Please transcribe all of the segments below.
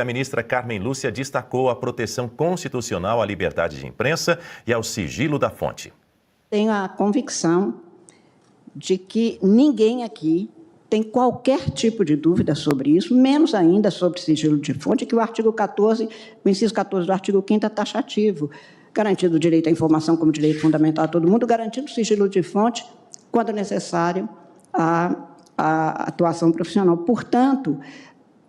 A ministra Carmen Lúcia destacou a proteção constitucional à liberdade de imprensa e ao sigilo da fonte. Tenho a convicção de que ninguém aqui tem qualquer tipo de dúvida sobre isso, menos ainda sobre sigilo de fonte, que o artigo 14, o inciso 14 do artigo 5º é taxativo, garantido o direito à informação como direito fundamental a todo mundo, garantido o sigilo de fonte, quando necessário, a atuação profissional. Portanto,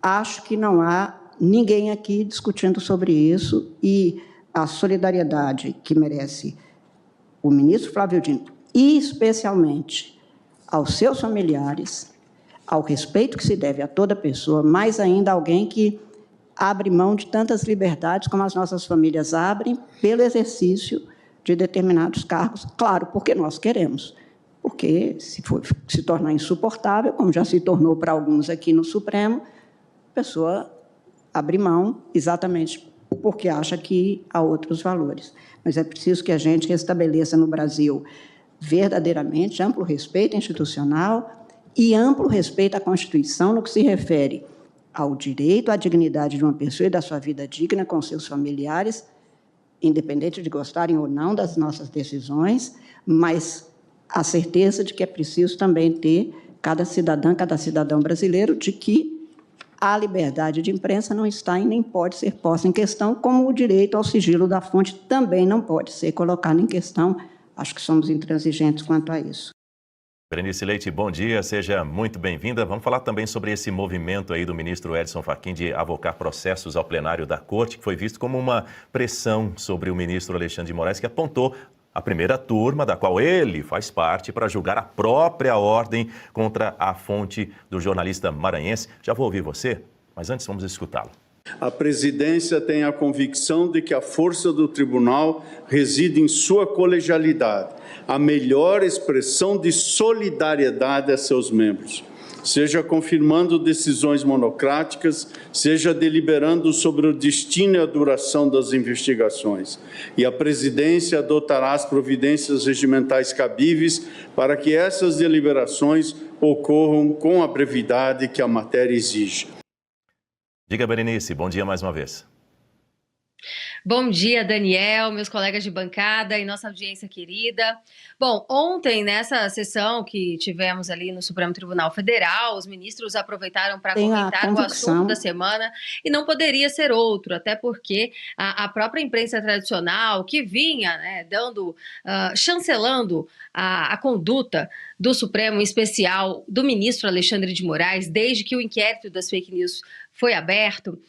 acho que não há ninguém aqui discutindo sobre isso e a solidariedade que merece o ministro Flávio Dino, e especialmente aos seus familiares, ao respeito que se deve a toda pessoa, mais ainda alguém que abre mão de tantas liberdades como as nossas famílias abrem pelo exercício de determinados cargos, claro, porque nós queremos, porque se tornar insuportável, como já se tornou para alguns aqui no Supremo, a pessoa abre mão exatamente porque acha que há outros valores. Mas é preciso que a gente restabeleça no Brasil verdadeiramente amplo respeito institucional e amplo respeito à Constituição no que se refere ao direito à dignidade de uma pessoa e da sua vida digna com seus familiares, independente de gostarem ou não das nossas decisões, mas a certeza de que é preciso também ter cada cidadão brasileiro de que a liberdade de imprensa não está e nem pode ser posta em questão, como o direito ao sigilo da fonte também não pode ser colocado em questão. Acho que somos intransigentes quanto a isso. Berenice Leite, bom dia, seja muito bem-vinda. Vamos falar também sobre esse movimento aí do ministro Edson Fachin de avocar processos ao plenário da Corte, que foi visto como uma pressão sobre o ministro Alexandre de Moraes, que apontou a primeira turma, da qual ele faz parte, para julgar a própria ordem contra a fonte do jornalista maranhense. Já vou ouvir você, mas antes vamos escutá-lo. A presidência tem a convicção de que a força do tribunal reside em sua colegialidade, a melhor expressão de solidariedade a seus membros, seja confirmando decisões monocráticas, seja deliberando sobre o destino e a duração das investigações. E a presidência adotará as providências regimentais cabíveis para que essas deliberações ocorram com a brevidade que a matéria exige. Diga, Berenice, bom dia mais uma vez. Bom dia, Daniel, meus colegas de bancada e nossa audiência querida. Bom, ontem, nessa sessão que tivemos ali no Supremo Tribunal Federal, os ministros aproveitaram para comentar o assunto da semana e não poderia ser outro, até porque a própria imprensa tradicional, que vinha chancelando a conduta do Supremo, em especial do ministro Alexandre de Moraes, desde que o inquérito das fake news foi aberto,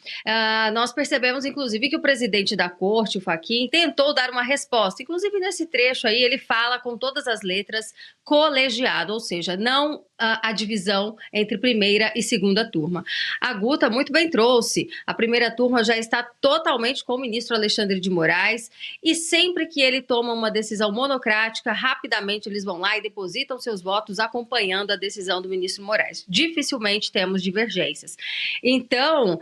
nós percebemos, inclusive, que o presidente da Corte, o Fachin, tentou dar uma resposta. Inclusive, nesse trecho aí, ele fala com todas as letras colegiado, ou seja, não a divisão entre primeira e segunda turma. A Guta muito bem trouxe. A primeira turma já está totalmente com o ministro Alexandre de Moraes e sempre que ele toma uma decisão monocrática, rapidamente eles vão lá e depositam seus votos acompanhando a decisão do ministro Moraes. Dificilmente temos divergências. Então,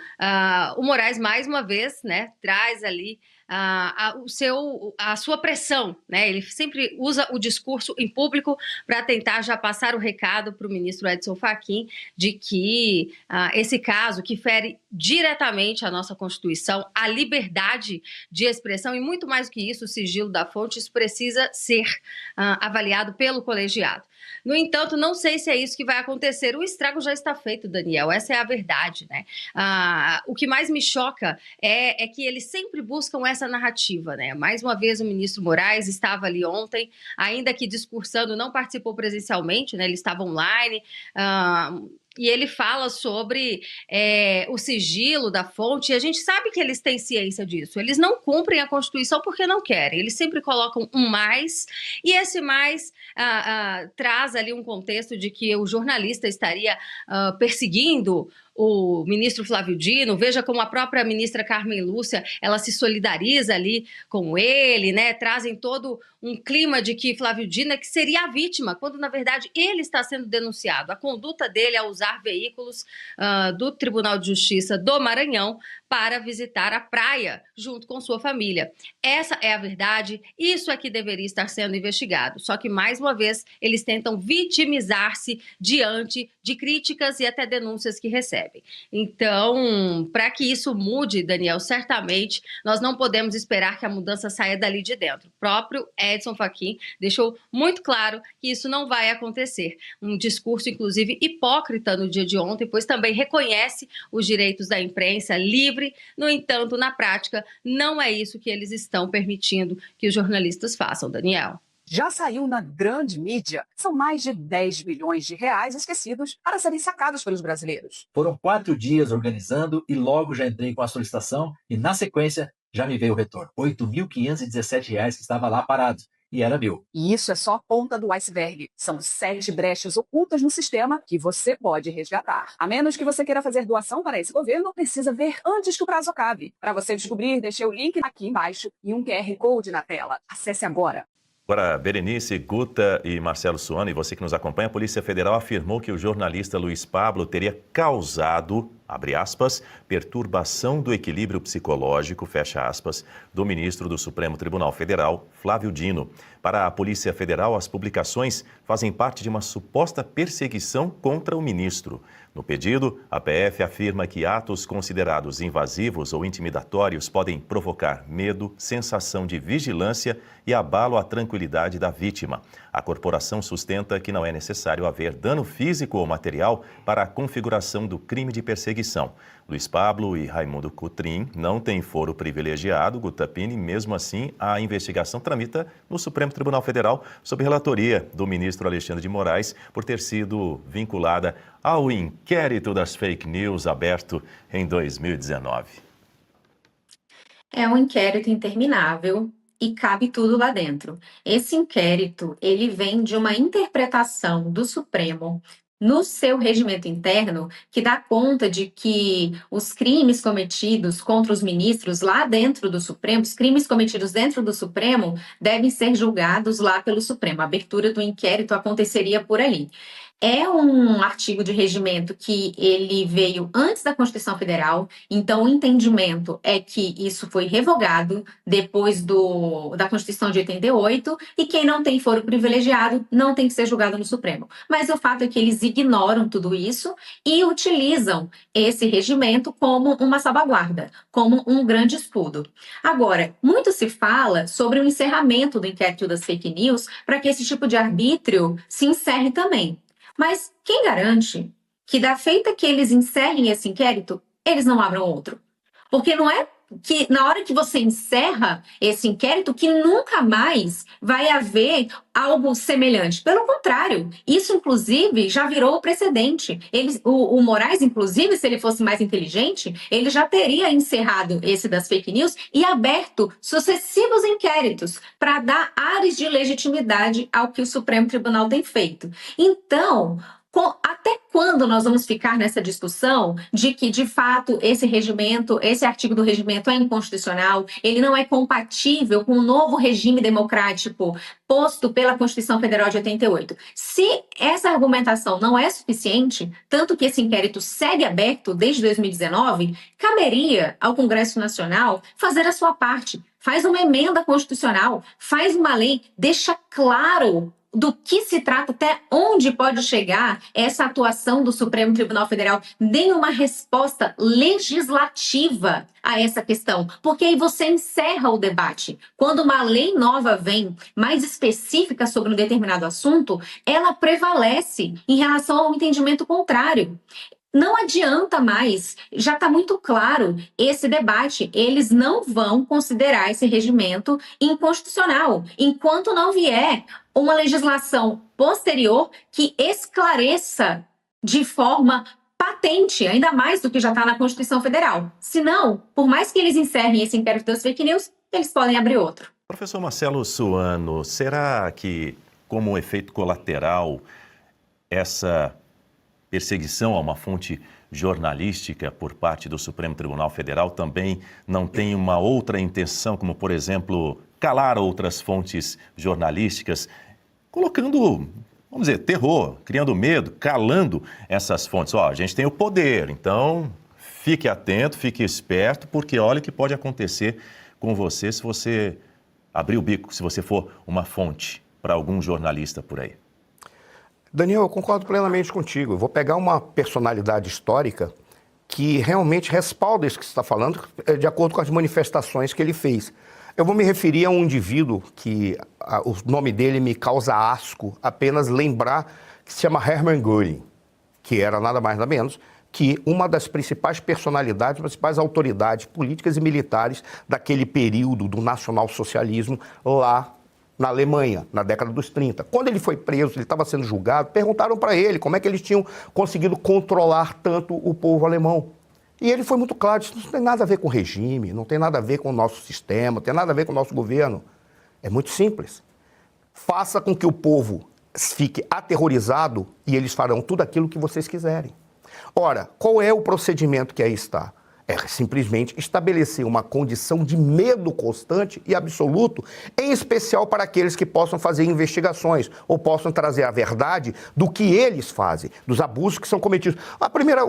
o Moraes, mais uma vez, né, traz ali a sua pressão, né? Ele sempre usa o discurso em público para tentar já passar o recado para o ministro Edson Fachin de que esse caso que fere diretamente a nossa Constituição, a liberdade de expressão e muito mais do que isso, o sigilo da fonte, isso precisa ser avaliado pelo colegiado. No entanto, não sei se é isso que vai acontecer. O estrago já está feito, Daniel, essa é a verdade, né? O que mais me choca é que eles sempre buscam essa narrativa, né? Mais uma vez, o ministro Moraes estava ali ontem, ainda que discursando, não participou presencialmente, né? Ele estava online, e ele fala sobre o sigilo da fonte, e a gente sabe que eles têm ciência disso. Eles não cumprem a Constituição porque não querem. Eles sempre colocam um mais, e esse mais traz ali um contexto de que o jornalista estaria perseguindo o ministro Flávio Dino. Veja como a própria ministra Carmen Lúcia, ela se solidariza ali com ele, né? Trazem todo um clima de que Flávio Dino é que seria a vítima, quando na verdade ele está sendo denunciado. A conduta dele ao usar veículos do Tribunal de Justiça do Maranhão para visitar a praia junto com sua família. Essa é a verdade, isso é que deveria estar sendo investigado. Só que, mais uma vez, eles tentam vitimizar-se diante de críticas e até denúncias que recebem. Então, para que isso mude, Daniel, certamente nós não podemos esperar que a mudança saia dali de dentro. O próprio Edson Fachin deixou muito claro que isso não vai acontecer. Um discurso, inclusive, hipócrita no dia de ontem, pois também reconhece os direitos da imprensa livre. No entanto, na prática, não é isso que eles estão permitindo que os jornalistas façam, Daniel. Já saiu na grande mídia. São mais de 10 bilhões de reais esquecidos para serem sacados pelos brasileiros. Foram 4 dias organizando e logo já entrei com a solicitação e, na sequência, já me veio o retorno. R$ 8.517 que estava lá parado. E era meu. E isso é só a ponta do iceberg. São 7 brechas ocultas no sistema que você pode resgatar. A menos que você queira fazer doação para esse governo, precisa ver antes que o prazo acabe. Para você descobrir, deixei o link aqui embaixo e um QR Code na tela. Acesse agora. Agora, Berenice, Guta e Marcelo Suano, e você que nos acompanha, a Polícia Federal afirmou que o jornalista Luiz Pablo teria causado, abre aspas, perturbação do equilíbrio psicológico, fecha aspas, do ministro do Supremo Tribunal Federal, Flávio Dino. Para a Polícia Federal, as publicações fazem parte de uma suposta perseguição contra o ministro. No pedido, a PF afirma que atos considerados invasivos ou intimidatórios podem provocar medo, sensação de vigilância e abalo à tranquilidade da vítima. A corporação sustenta que não é necessário haver dano físico ou material para a configuração do crime de perseguição. Luiz Pablo e Raimundo Cotrim não têm foro privilegiado, Guta Pini, mesmo assim, a investigação tramita no Supremo Tribunal Federal sob relatoria do ministro Alexandre de Moraes por ter sido vinculada ao inquérito das fake news aberto em 2019. É um inquérito interminável e cabe tudo lá dentro. Esse inquérito, ele vem de uma interpretação do Supremo no seu regimento interno, que dá conta de que os crimes cometidos contra os ministros lá dentro do Supremo, os crimes cometidos dentro do Supremo, devem ser julgados lá pelo Supremo. A abertura do inquérito aconteceria por ali. É um artigo de regimento que ele veio antes da Constituição Federal, então o entendimento é que isso foi revogado depois da Constituição de 88 e quem não tem foro privilegiado não tem que ser julgado no Supremo. Mas o fato é que eles ignoram tudo isso e utilizam esse regimento como uma salvaguarda, como um grande escudo. Agora, muito se fala sobre o encerramento do inquérito das fake news para que esse tipo de arbítrio se encerre também. Mas quem garante que, da feita que eles encerrem esse inquérito, eles não abram outro? Porque não é que, na hora que você encerra esse inquérito, que nunca mais vai haver algo semelhante. Pelo contrário, isso, inclusive, já virou precedente. O Moraes, inclusive, se ele fosse mais inteligente, ele já teria encerrado esse das fake news e aberto sucessivos inquéritos para dar ares de legitimidade ao que o Supremo Tribunal tem feito. Então, até quando nós vamos ficar nessa discussão de que, de fato, esse artigo do regimento é inconstitucional, ele não é compatível com o novo regime democrático posto pela Constituição Federal de 88? Se essa argumentação não é suficiente, tanto que esse inquérito segue aberto desde 2019, caberia ao Congresso Nacional fazer a sua parte. Faz uma emenda constitucional, faz uma lei, deixa claro do que se trata, até onde pode chegar essa atuação do Supremo Tribunal Federal, dê uma resposta legislativa a essa questão, porque aí você encerra o debate. Quando uma lei nova vem, mais específica sobre um determinado assunto, ela prevalece em relação ao entendimento contrário. Não adianta mais, já está muito claro esse debate. Eles não vão considerar esse regimento inconstitucional enquanto não vier uma legislação posterior que esclareça de forma patente, ainda mais do que já está na Constituição Federal. Senão, por mais que eles encerrem esse inquérito das fake news, eles podem abrir outro. Professor Marcelo Suano, será que, como efeito colateral, essa perseguição a uma fonte jornalística por parte do Supremo Tribunal Federal também não tem uma outra intenção, como, por exemplo, calar outras fontes jornalísticas, colocando, vamos dizer, terror, criando medo, calando essas fontes? A gente tem o poder, então fique atento, fique esperto, porque olha o que pode acontecer com você se você abrir o bico, se você for uma fonte para algum jornalista por aí. Daniel, eu concordo plenamente contigo. Eu vou pegar uma personalidade histórica que realmente respalda isso que você está falando, de acordo com as manifestações que ele fez. Eu vou me referir a um indivíduo que o nome dele me causa asco, apenas lembrar, que se chama Hermann Göring, que era nada mais nada menos que uma das principais personalidades, principais autoridades políticas e militares daquele período do nacionalsocialismo lá na Alemanha, na década dos 30. Quando ele foi preso, ele estava sendo julgado, perguntaram para ele como é que eles tinham conseguido controlar tanto o povo alemão. E ele foi muito claro, isso não tem nada a ver com o regime, não tem nada a ver com o nosso sistema, não tem nada a ver com o nosso governo. É muito simples. Faça com que o povo fique aterrorizado e eles farão tudo aquilo que vocês quiserem. Ora, qual é o procedimento que aí está? É simplesmente estabelecer uma condição de medo constante e absoluto, em especial para aqueles que possam fazer investigações ou possam trazer a verdade do que eles fazem, dos abusos que são cometidos.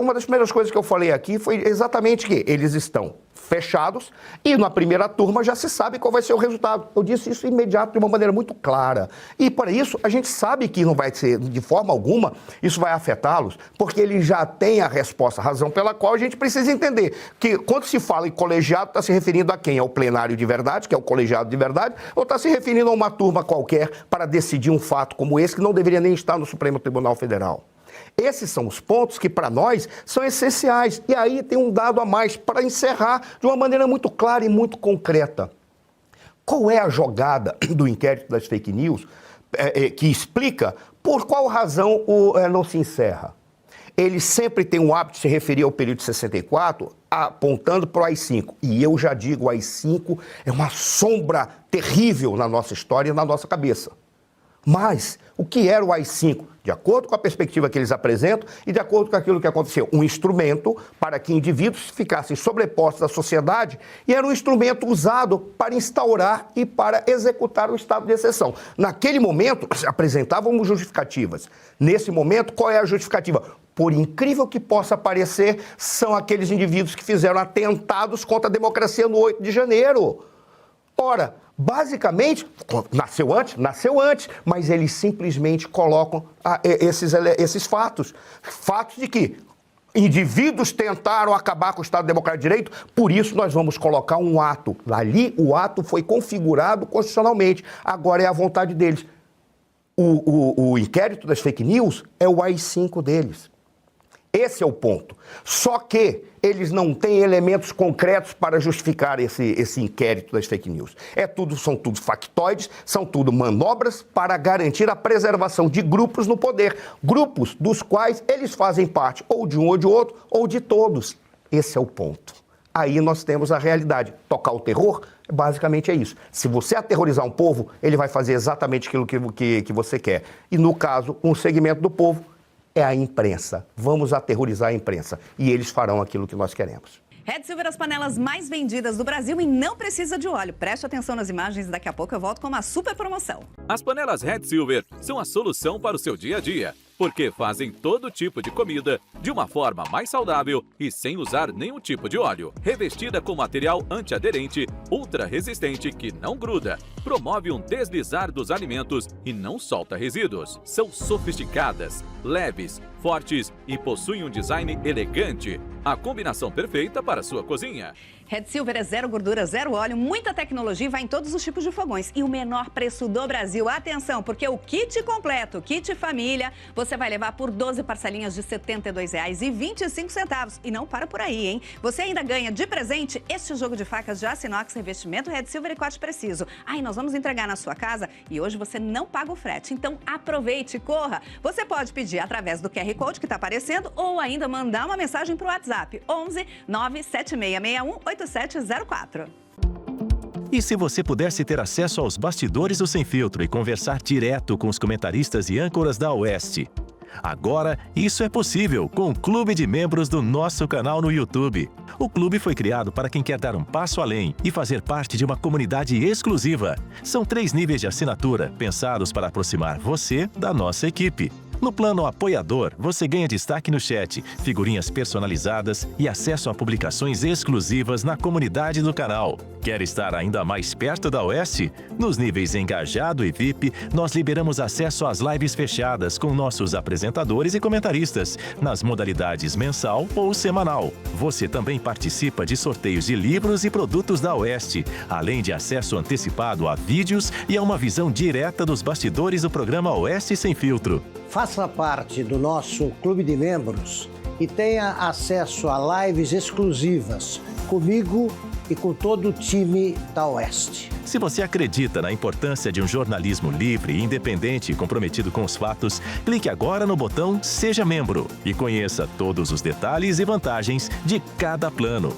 Uma das primeiras coisas que eu falei aqui foi exatamente que eles estão fechados e na primeira turma já se sabe qual vai ser o resultado. Eu disse isso imediato de uma maneira muito clara. E para isso a gente sabe que não vai ser, de forma alguma, isso vai afetá-los, porque eles já têm a resposta, a razão pela qual a gente precisa entender que quando se fala em colegiado, está se referindo a quem? Ao plenário de verdade, que é o colegiado de verdade, ou está se referindo a uma turma qualquer para decidir um fato como esse que não deveria nem estar no Supremo Tribunal Federal? Esses são os pontos que, para nós, são essenciais. E aí tem um dado a mais para encerrar de uma maneira muito clara e muito concreta. Qual é a jogada do inquérito das fake news que explica por qual razão não se encerra? Ele sempre tem o hábito de se referir ao período de 64, apontando para o AI-5. E eu já digo, o AI-5 é uma sombra terrível na nossa história e na nossa cabeça. Mas o que era o AI-5? De acordo com a perspectiva que eles apresentam e de acordo com aquilo que aconteceu, um instrumento para que indivíduos ficassem sobrepostos à sociedade e era um instrumento usado para instaurar e para executar o estado de exceção. Naquele momento, apresentávamos justificativas. Nesse momento, qual é a justificativa? Por incrível que possa parecer, são aqueles indivíduos que fizeram atentados contra a democracia no 8 de janeiro. Ora, basicamente, nasceu antes, mas eles simplesmente colocam esses fatos. Fatos de que indivíduos tentaram acabar com o Estado Democrático de Direito, por isso nós vamos colocar um ato. Ali o ato foi configurado constitucionalmente, agora é a vontade deles. O inquérito das fake news é o AI-5 deles. Esse é o ponto. Só que eles não têm elementos concretos para justificar esse inquérito das fake news. São tudo factoides, são tudo manobras para garantir a preservação de grupos no poder. Grupos dos quais eles fazem parte ou de um ou de outro, ou de todos. Esse é o ponto. Aí nós temos a realidade. Tocar o terror, basicamente é isso. Se você aterrorizar um povo, ele vai fazer exatamente aquilo que você quer. E no caso, um segmento do povo é a imprensa. Vamos aterrorizar a imprensa. E eles farão aquilo que nós queremos. Red Silver, as panelas mais vendidas do Brasil e não precisa de óleo. Preste atenção nas imagens, daqui a pouco eu volto com uma super promoção. As panelas Red Silver são a solução para o seu dia a dia, porque fazem todo tipo de comida de uma forma mais saudável e sem usar nenhum tipo de óleo. Revestida com material antiaderente, ultra resistente que não gruda, promove um deslizar dos alimentos e não solta resíduos. São sofisticadas, leves, fortes e possuem um design elegante. A combinação perfeita para a sua cozinha. Red Silver é zero gordura, zero óleo, muita tecnologia e vai em todos os tipos de fogões. E o menor preço do Brasil. Atenção, porque o kit completo, kit família, você vai levar por 12 parcelinhas de R$ 72,25. E não para por aí, hein? Você ainda ganha de presente este jogo de facas de aço inox, revestimento Red Silver e corte preciso. Aí nós vamos entregar na sua casa e hoje você não paga o frete. Então aproveite, corra. Você pode pedir através do QR Code que está aparecendo ou ainda mandar uma mensagem para o WhatsApp 11 97661 8704. E se você pudesse ter acesso aos bastidores do Sem Filtro e conversar direto com os comentaristas e âncoras da Oeste? Agora, isso é possível com o Clube de Membros do nosso canal no YouTube. O clube foi criado para quem quer dar um passo além e fazer parte de uma comunidade exclusiva. São 3 níveis de assinatura, pensados para aproximar você da nossa equipe. No plano apoiador, você ganha destaque no chat, figurinhas personalizadas e acesso a publicações exclusivas na comunidade do canal. Quer estar ainda mais perto da Oeste? Nos níveis Engajado e VIP, nós liberamos acesso às lives fechadas com nossos apresentadores e comentaristas, nas modalidades mensal ou semanal. Você também participa de sorteios de livros e produtos da Oeste, além de acesso antecipado a vídeos e a uma visão direta dos bastidores do programa Oeste Sem Filtro. Faça parte do nosso clube de membros e tenha acesso a lives exclusivas comigo e com todo o time da Oeste. Se você acredita na importância de um jornalismo livre, independente e comprometido com os fatos, clique agora no botão Seja Membro e conheça todos os detalhes e vantagens de cada plano.